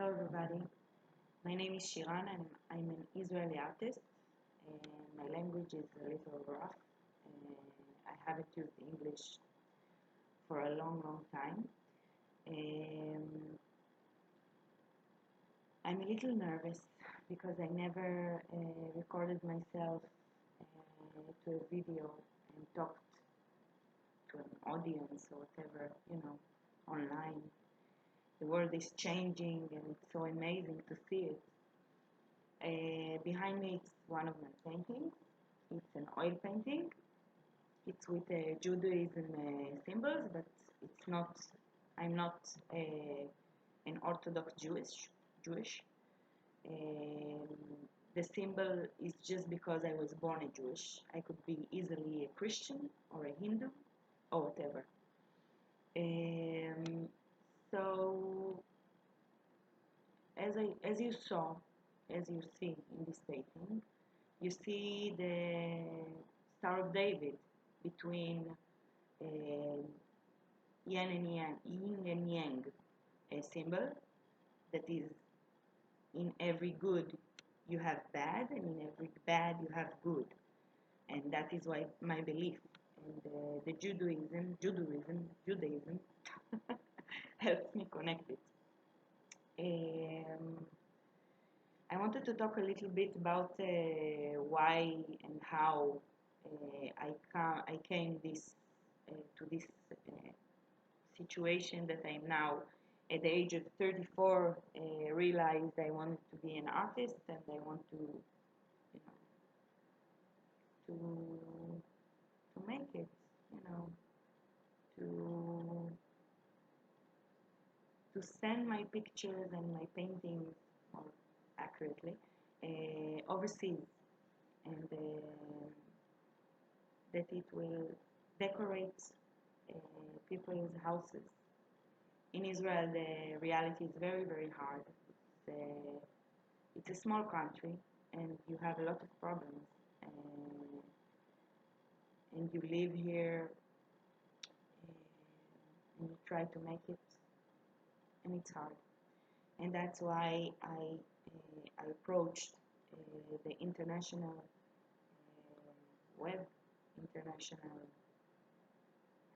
Hello everybody, my name is Shiran and I'm an Israeli artist and my language is a little rough and I haven't used English for a long time. And I'm a little nervous because I never recorded myself to a video and talked to an audience or whatever, online. The world is changing and it's so amazing to see it. Behind me it's one of my paintings. It's an oil painting. It's with Judaism symbols, but it's not. I'm not an Orthodox Jewish. Um, the symbol is just because I was born a Jewish. I could be easily a Christian or a Hindu or whatever. Um, so as you saw, as you see in this painting, you see the Star of David between uh, yin and yang, a symbol that is in every good you have bad, and in every bad you have good, and that is why my belief and the Judaism helps me connect it. Um, I wanted to talk a little bit about why and how I came to this situation that I'm now at the age of 34. Realized I wanted to be an artist and I want you to make it, you know, to to send my pictures and my paintings, more accurately, overseas, and that it will decorate people's houses. In Israel, the reality is very hard. It's a small country, and you have a lot of problems. And you live here, and you try to make it, and it's hard. And that's why I approached the international web, international,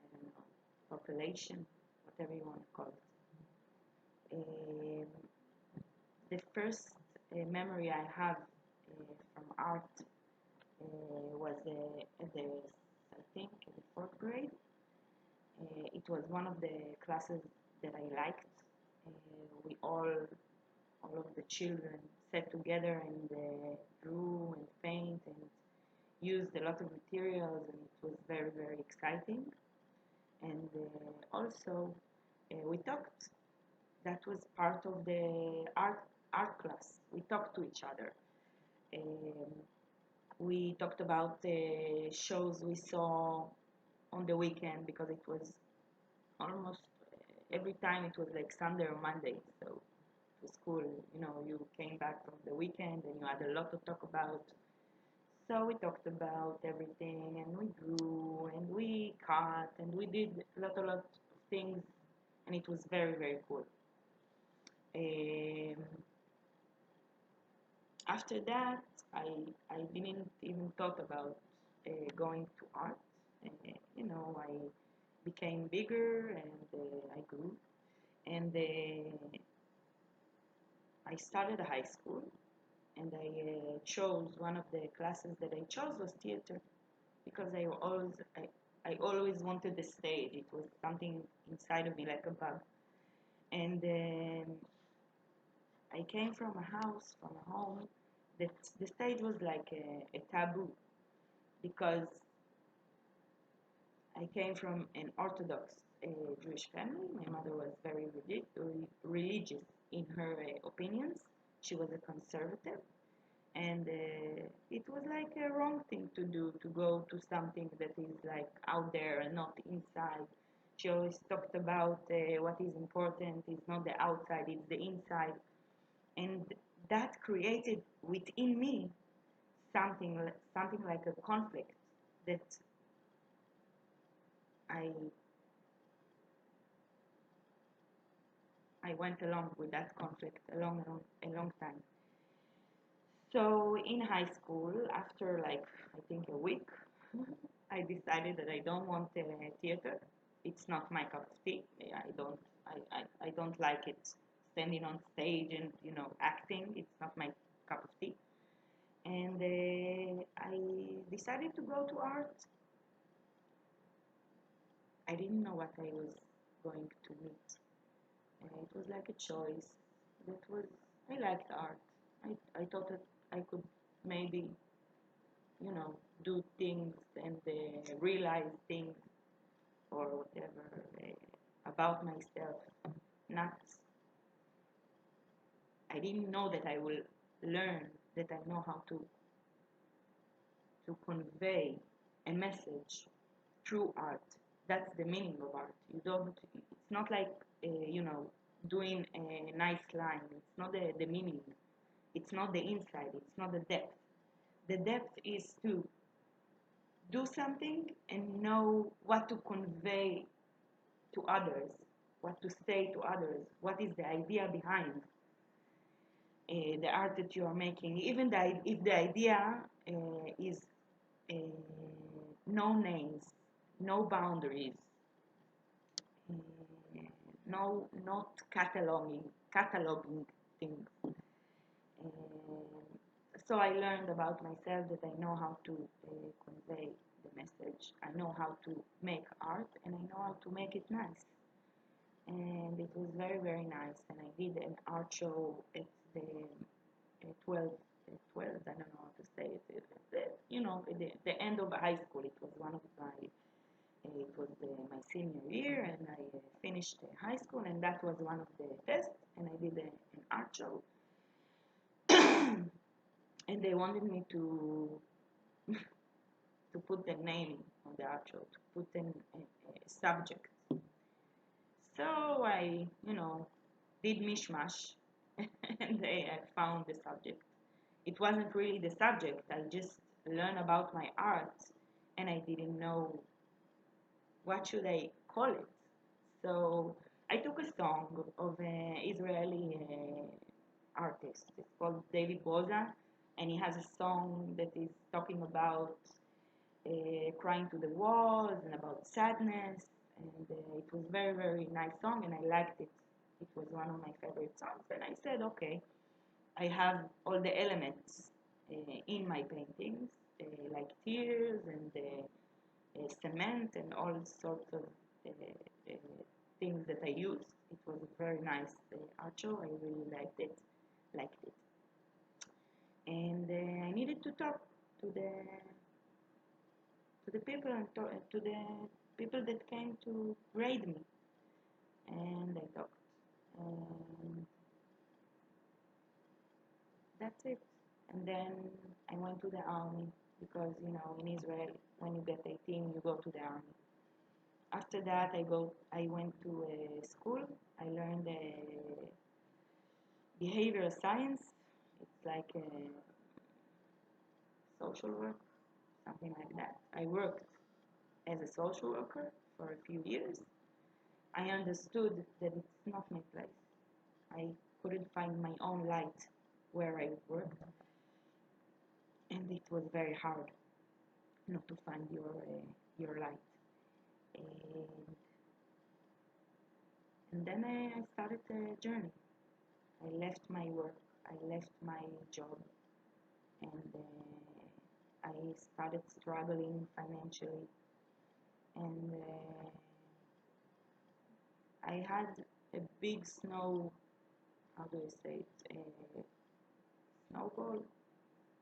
I don't know, population, whatever you want to call it. The first memory I have from art was at I think, the fourth grade. It was one of the classes that I liked. All of the children sat together and drew and paint and used a lot of materials, and it was very exciting. And also we talked. That was part of the art class. We talked to each other. Um, we talked about the shows we saw on the weekend, because it was almost every time it was like Sunday or Monday. So to school, you came back from the weekend and you had a lot to talk about. So we talked about everything, and we drew and we cut and we did a lot of things, and it was very cool. Um, After that, I I didn't even thought about going to art. I became bigger and I grew, and I started high school, and I chose one of the classes that I chose was theater, because I always wanted the stage. It was something inside of me like a bug, and I came from a home that the stage was like a taboo, because I came from an Orthodox Jewish family. My mother was very religious in her opinions. She was a conservative, and it was like a wrong thing to do, to go to something that is like out there and not inside. She always talked about what is important is not the outside, it's the inside, and that created within me something like a conflict that I I went along with that conflict a long time. So in high school, after like I think a week, I decided that I don't want theater. It's not my cup of tea. I don't like it standing on stage and acting. It's not my cup of tea. And I decided to go to art. I didn't know what I was going to meet. It was like a choice. That was I liked art. I thought that I could maybe do things and realize things or whatever about myself. Not, I didn't know that I will learn that I know how to convey a message through art. That's the meaning of art. You don't. It's not like doing a nice line. It's not the meaning. It's not the inside. It's not the depth. The depth is to do something and know what to convey to others, what to say to others, what is the idea behind the art that you are making. Even if the idea is uh, no names, no boundaries, uh, no not cataloging things. So I learned about myself that I know how to convey the message. I know how to make art, and I know how to make it nice. And it was very very nice. And I did an art show at the 12, 12. I don't know how to say it. The end of high school. It was one of my it was my senior year, and I finished high school, and that was one of the tests, and I did an art show, and they wanted me to put the name on the art show, to put a subject. So I, did mishmash, and I found the subject. It wasn't really the subject. I just learned about my art, and I didn't know what should I call it. So I took a song of an Israeli artist. It's called David Boza, and he has a song that is talking about crying to the walls and about sadness. And it was very very nice song, and I liked it. It was one of my favorite songs, and I said, okay, I have all the elements in my paintings, like tears and cement and all sorts of uh, uh, things that I used. It was a very nice art show. I really liked it, and I needed to talk to the people and to the people that came to grade me, and I talked, and that's it. And then I went to the army because in Israel when you get 18 you go to the army. After that, I went to a school. I learned behavioral science. It's like a social work, something like that. I worked as a social worker for a few years. I understood that it's not my place. I couldn't find my own light where I worked, and it was very hard not to find your light. And then I started a journey. I left my work, I left my job, and I started struggling financially. And I had a big snow, how do I say it, a snowball?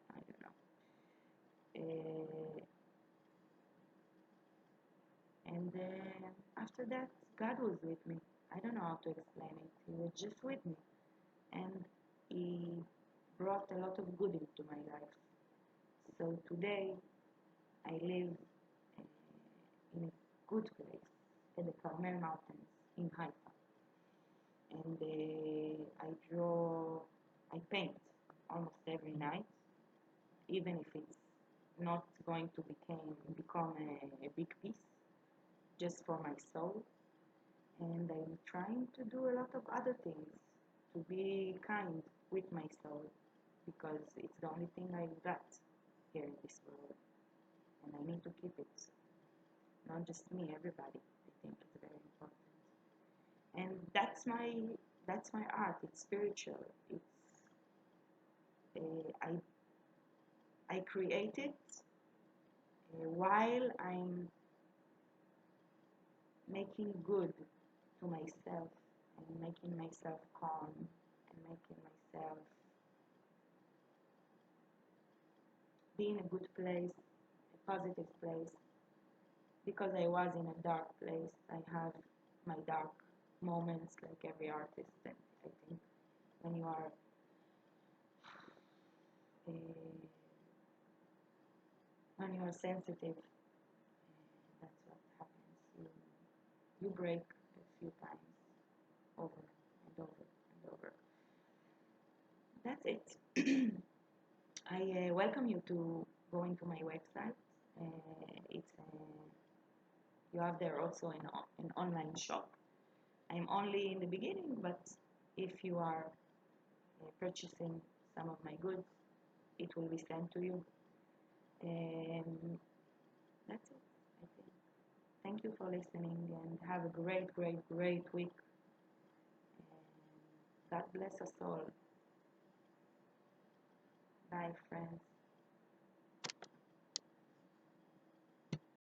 I don't know. And after that, God was with me. I don't know how to explain it. He was just with me. And He brought a lot of good into my life. So today, I live in a good place at the Carmel Mountains in Haifa. And I paint almost every night, even if it's not going to become a big piece, just for my soul. And I'm trying to do a lot of other things to be kind with my soul because it's the only thing I got here in this world, and I need to keep it. Not just me, everybody. I think it's very important. And that's my art. It's spiritual. It's I create it while I'm making good to myself and making myself calm and making myself be in a good place, a positive place. Because I was in a dark place, I have my dark moments like every artist. And I think when you are uh, when you are sensitive, that's what happens. You break a few times over and over and over. That's it. I welcome you to go into my website. It's you have there also an online shop. I'm only in the beginning, but if you are purchasing some of my goods, it will be sent to you. And that's it, I think. Thank you for listening and have a great, great, great week. And God bless us all. Bye, friends.